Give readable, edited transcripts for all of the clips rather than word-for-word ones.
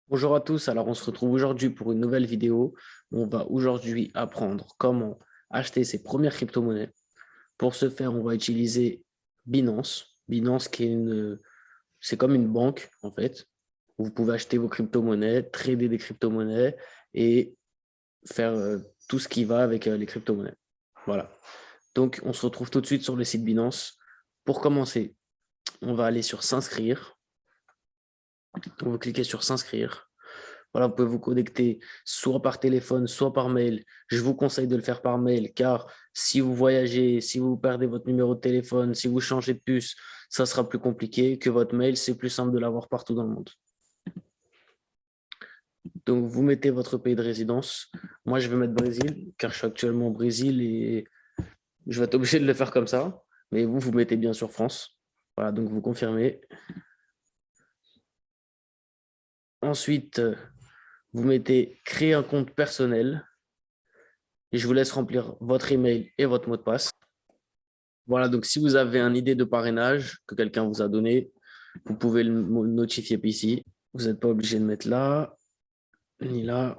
Bonjour à tous, alors on se retrouve aujourd'hui pour une nouvelle vidéo. On va aujourd'hui apprendre comment acheter ses premières crypto-monnaies. Pour ce faire, on va utiliser Binance. Binance c'est comme une banque en fait. Vous pouvez acheter vos crypto-monnaies, trader des crypto-monnaies et faire tout ce qui va avec les crypto-monnaies. Voilà. Donc on se retrouve tout de suite sur le site Binance. Pour commencer, on va aller sur s'inscrire. On va cliquer sur s'inscrire. Voilà, vous pouvez vous connecter soit par téléphone, soit par mail. Je vous conseille de le faire par mail car si vous voyagez, si vous perdez votre numéro de téléphone, si vous changez de puce, ça sera plus compliqué que votre mail. C'est plus simple de l'avoir partout dans le monde. Donc, vous mettez votre pays de résidence. Moi, je vais mettre Brésil car je suis actuellement au Brésil et je vais être obligé de le faire comme ça. Mais vous mettez bien sûr France. Voilà, donc vous confirmez. Ensuite, vous mettez créer un compte personnel. Et je vous laisse remplir votre email et votre mot de passe. Voilà, donc si vous avez une idée de parrainage que quelqu'un vous a donné, vous pouvez le notifier ici. Vous n'êtes pas obligé de mettre là, ni là.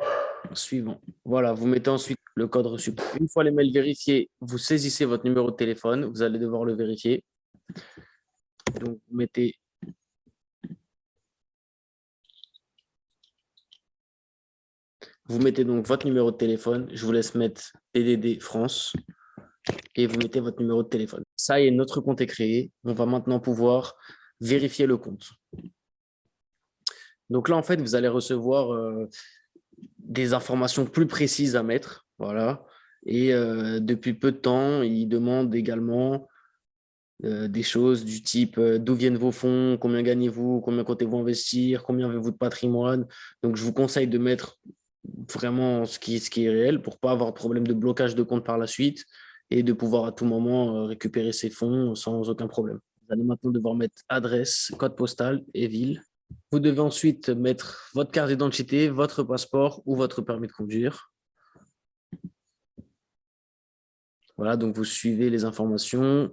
Suivant. Voilà, vous mettez ensuite le code reçu. Une fois les mails vérifiés, vous saisissez votre numéro de téléphone. Vous allez devoir le vérifier. Donc, vous mettez donc votre numéro de téléphone. Je vous laisse mettre TDD France et vous mettez votre numéro de téléphone. Ça y est, notre compte est créé. On va maintenant pouvoir vérifier le compte. Donc là, en fait, vous allez recevoir des informations plus précises à mettre. Voilà. Et depuis peu de temps, il demande également des choses du type d'où viennent vos fonds, combien gagnez-vous, combien comptez-vous investir, combien avez-vous de patrimoine. Donc, je vous conseille de mettre vraiment ce qui est réel pour ne pas avoir de problème de blocage de compte par la suite et de pouvoir à tout moment récupérer ses fonds sans aucun problème. Vous allez maintenant devoir mettre adresse, code postal et ville. Vous devez ensuite mettre votre carte d'identité, votre passeport ou votre permis de conduire. Voilà, donc vous suivez les informations.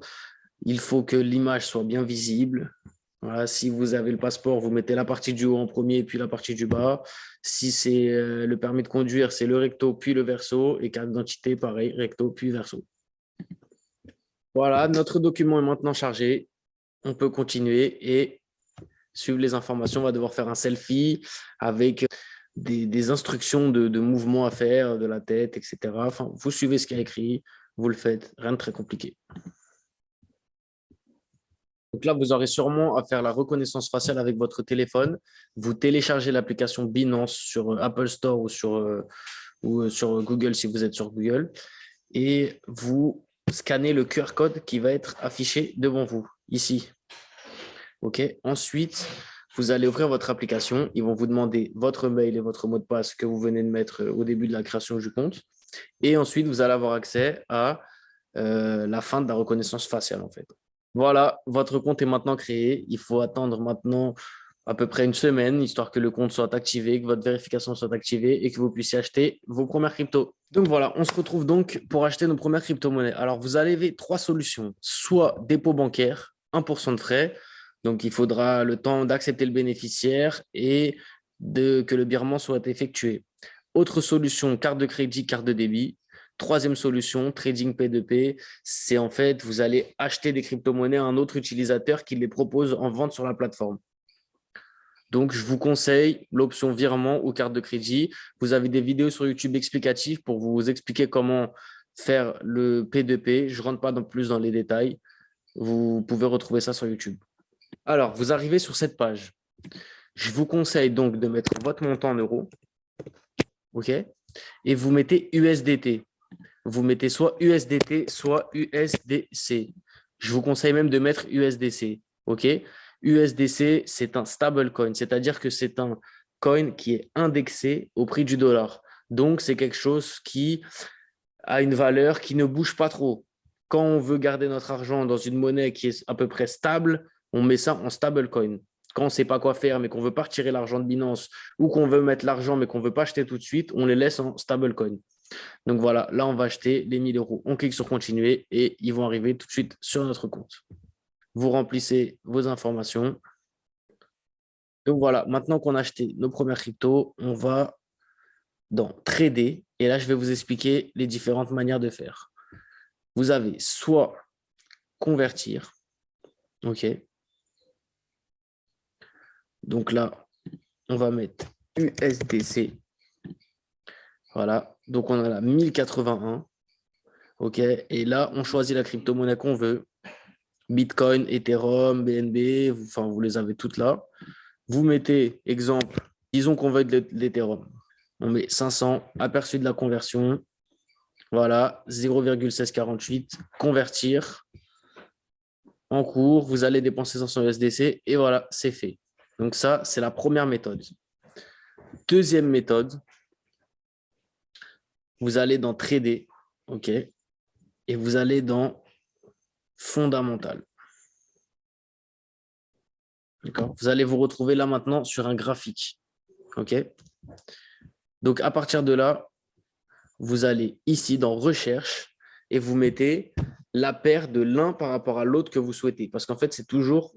Il faut que l'image soit bien visible. Voilà, si vous avez le passeport, vous mettez la partie du haut en premier, puis la partie du bas. Si c'est le permis de conduire, c'est le recto, puis le verso. Et carte d'identité, pareil, recto, puis verso. Voilà, notre document est maintenant chargé. On peut continuer et suivre les informations. On va devoir faire un selfie avec des instructions de mouvements à faire, de la tête, etc. Enfin, vous suivez ce qui est écrit, vous le faites, rien de très compliqué. Donc là, vous aurez sûrement à faire la reconnaissance faciale avec votre téléphone. Vous téléchargez l'application Binance sur Apple Store ou sur Google si vous êtes sur Google. Et vous scannez le QR code qui va être affiché devant vous, ici. OK. Ensuite, vous allez ouvrir votre application. Ils vont vous demander votre mail et votre mot de passe que vous venez de mettre au début de la création du compte. Et ensuite, vous allez avoir accès à la fin de la reconnaissance faciale, en fait. Voilà, votre compte est maintenant créé. Il faut attendre maintenant à peu près une semaine, histoire que le compte soit activé, que votre vérification soit activée et que vous puissiez acheter vos premières cryptos. Donc voilà, on se retrouve donc pour acheter nos premières crypto-monnaies. Alors, vous avez trois solutions. Soit dépôt bancaire, 1% de frais. Donc, il faudra le temps d'accepter le bénéficiaire et que le virement soit effectué. Autre solution, carte de crédit, carte de débit. Troisième solution, trading P2P, c'est en fait, vous allez acheter des crypto-monnaies à un autre utilisateur qui les propose en vente sur la plateforme. Donc, je vous conseille l'option virement ou carte de crédit. Vous avez des vidéos sur YouTube explicatives pour vous expliquer comment faire le P2P. Je ne rentre pas plus dans les détails. Vous pouvez retrouver ça sur YouTube. Alors, vous arrivez sur cette page. Je vous conseille donc de mettre votre montant en euros. OK? Et vous mettez USDT. Vous mettez soit USDT, soit USDC. Je vous conseille même de mettre USDC. OK? USDC, c'est un stablecoin, c'est-à-dire que c'est un coin qui est indexé au prix du dollar. Donc, c'est quelque chose qui a une valeur qui ne bouge pas trop. Quand on veut garder notre argent dans une monnaie qui est à peu près stable, on met ça en stablecoin. Quand on ne sait pas quoi faire, mais qu'on ne veut pas retirer l'argent de Binance ou qu'on veut mettre l'argent, mais qu'on ne veut pas acheter tout de suite, on les laisse en stablecoin. Donc voilà, là, on va acheter les 1000 euros. On clique sur continuer et ils vont arriver tout de suite sur notre compte. Vous remplissez vos informations. Donc voilà, maintenant qu'on a acheté nos premières cryptos, on va dans trader. Et là, je vais vous expliquer les différentes manières de faire. Vous avez soit convertir. OK. Donc là, on va mettre USDC. Voilà. Donc on a là 1081. OK. Et là, on choisit la crypto-monnaie qu'on veut. Bitcoin, Ethereum, BNB, vous les avez toutes là. Vous mettez, exemple, disons qu'on veut de l'Ethereum. On met 500, aperçu de la conversion. Voilà, 0,1648, convertir. En cours, vous allez dépenser 500 USDC et voilà, c'est fait. Donc ça, c'est la première méthode. Deuxième méthode, vous allez dans Trader, OK, et vous allez dans Fondamental. D'accord. Vous allez vous retrouver là maintenant sur un graphique. OK. Donc, à partir de là, vous allez ici dans Recherche et vous mettez la paire de l'un par rapport à l'autre que vous souhaitez. Parce qu'en fait, c'est toujours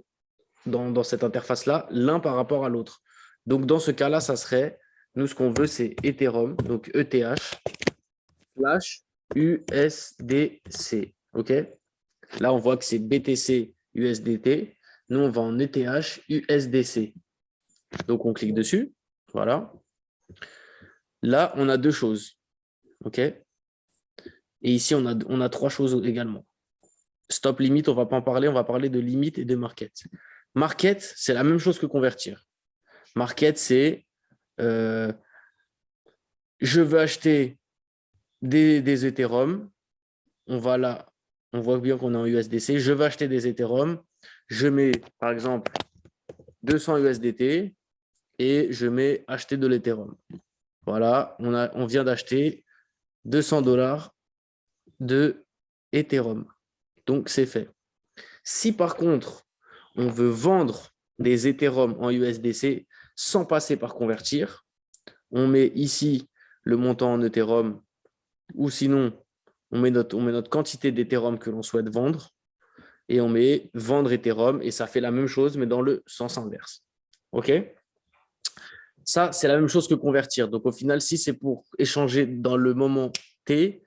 dans cette interface-là, l'un par rapport à l'autre. Donc, dans ce cas-là, ça serait, nous, ce qu'on veut, c'est Ethereum, donc ETH, slash USDC. OK. Là, on voit que c'est BTC USDT. Nous, on va en ETH USDC. Donc, on clique dessus. Voilà. Là, on a deux choses. OK. Et ici, on a trois choses également. Stop limit, on ne va pas en parler. On va parler de limite et de market. Market, c'est la même chose que convertir. Market, c'est je veux acheter des Ethereum. On va là. On voit bien qu'on est en USDC. Je veux acheter des Ethereum. Je mets, par exemple, 200 USDT et je mets acheter de l'Ethereum. Voilà, on vient d'acheter 200 $ de Ethereum. Donc, c'est fait. Si par contre, on veut vendre des Ethereum en USDC sans passer par convertir, on met ici le montant en Ethereum ou sinon, on met notre quantité d'Ethereum que l'on souhaite vendre et on met vendre Ethereum et ça fait la même chose mais dans le sens inverse. OK? Ça, c'est la même chose que convertir. Donc, au final, si c'est pour échanger dans le moment T,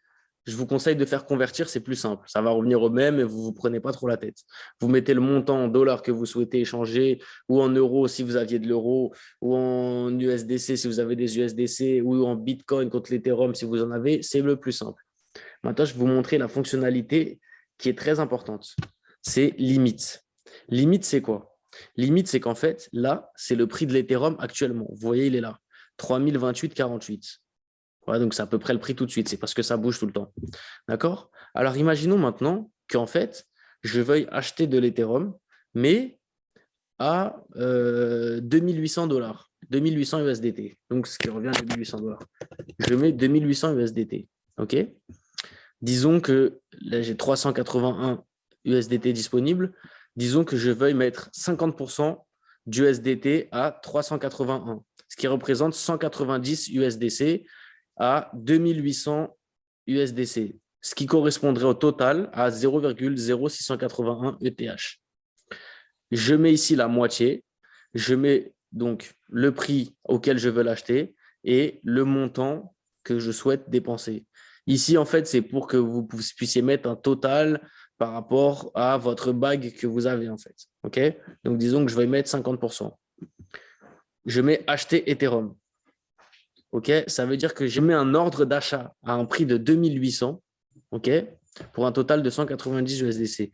je vous conseille de faire convertir, c'est plus simple. Ça va revenir au même et vous ne vous prenez pas trop la tête. Vous mettez le montant en dollars que vous souhaitez échanger ou en euros si vous aviez de l'euro ou en USDC si vous avez des USDC ou en Bitcoin contre l'Ethereum si vous en avez. C'est le plus simple. Maintenant, je vais vous montrer la fonctionnalité qui est très importante. C'est limite. Limite, c'est quoi? Limite, c'est qu'en fait, là, c'est le prix de l'Ethereum actuellement. Vous voyez, il est là, 3028,48. Voilà, donc c'est à peu près le prix tout de suite. C'est parce que ça bouge tout le temps. D'accord? Alors, imaginons maintenant qu'en fait, je veuille acheter de l'Ethereum, mais à 2800 $, 2800 USDT. Donc, ce qui revient à 2800 $. Je mets 2800 USDT. OK? Disons que là, j'ai 381 USDT disponibles. Disons que je veuille mettre 50% d'USDT à 381, ce qui représente 190 USDC à 2800 USDC, ce qui correspondrait au total à 0,0681 ETH. Je mets ici la moitié, je mets donc le prix auquel je veux l'acheter et le montant que je souhaite dépenser. Ici, en fait, c'est pour que vous puissiez mettre un total par rapport à votre bague que vous avez, en fait. OK? Donc, disons que je vais mettre 50%. Je mets acheter Ethereum. OK? Ça veut dire que je mets un ordre d'achat à un prix de 2800, OK? Pour un total de 190 USDC.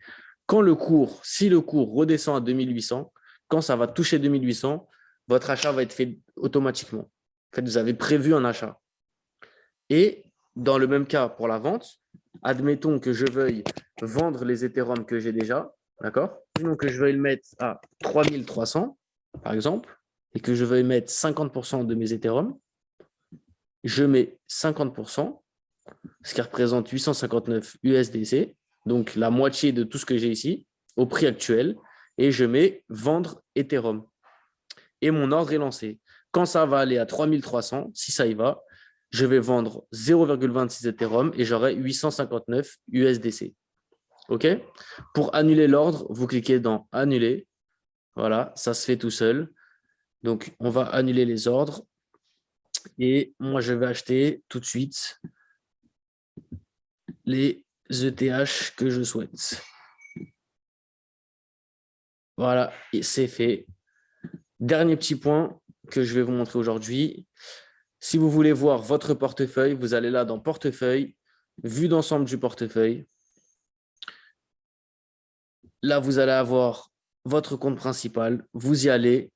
Si le cours redescend à 2800, quand ça va toucher 2800, votre achat va être fait automatiquement. En fait, vous avez prévu un achat. Et dans le même cas pour la vente, admettons que je veuille vendre les Ethereum que j'ai déjà, d'accord? Sinon que je veuille le mettre à 3300, par exemple, et que je veuille mettre 50% de mes Ethereum, je mets 50%, ce qui représente 859 USDC, donc la moitié de tout ce que j'ai ici, au prix actuel, et je mets vendre Ethereum. Et mon ordre est lancé. Quand ça va aller à 3300, si ça y va, je vais vendre 0,26 Ethereum et j'aurai 859 USDC. OK? Pour annuler l'ordre, vous cliquez dans Annuler. Voilà, ça se fait tout seul. Donc, on va annuler les ordres. Et moi, je vais acheter tout de suite les ETH que je souhaite. Voilà, et c'est fait. Dernier petit point que je vais vous montrer aujourd'hui. Si vous voulez voir votre portefeuille, vous allez là dans Portefeuille, Vue d'ensemble du portefeuille. Là, vous allez avoir votre compte principal. Vous y allez.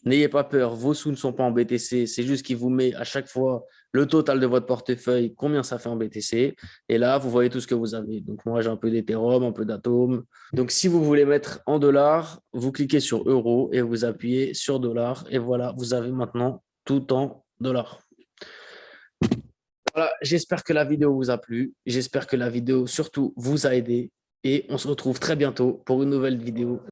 N'ayez pas peur, vos sous ne sont pas en BTC. C'est juste qu'il vous met à chaque fois le total de votre portefeuille, combien ça fait en BTC. Et là, vous voyez tout ce que vous avez. Donc, moi, j'ai un peu d'Ethereum, un peu d'Atom. Donc, si vous voulez mettre en dollars, vous cliquez sur euros et vous appuyez sur dollars. Et voilà, vous avez maintenant tout en dollars. Voilà, j'espère que la vidéo vous a plu. J'espère que la vidéo surtout vous a aidé. Et on se retrouve très bientôt pour une nouvelle vidéo.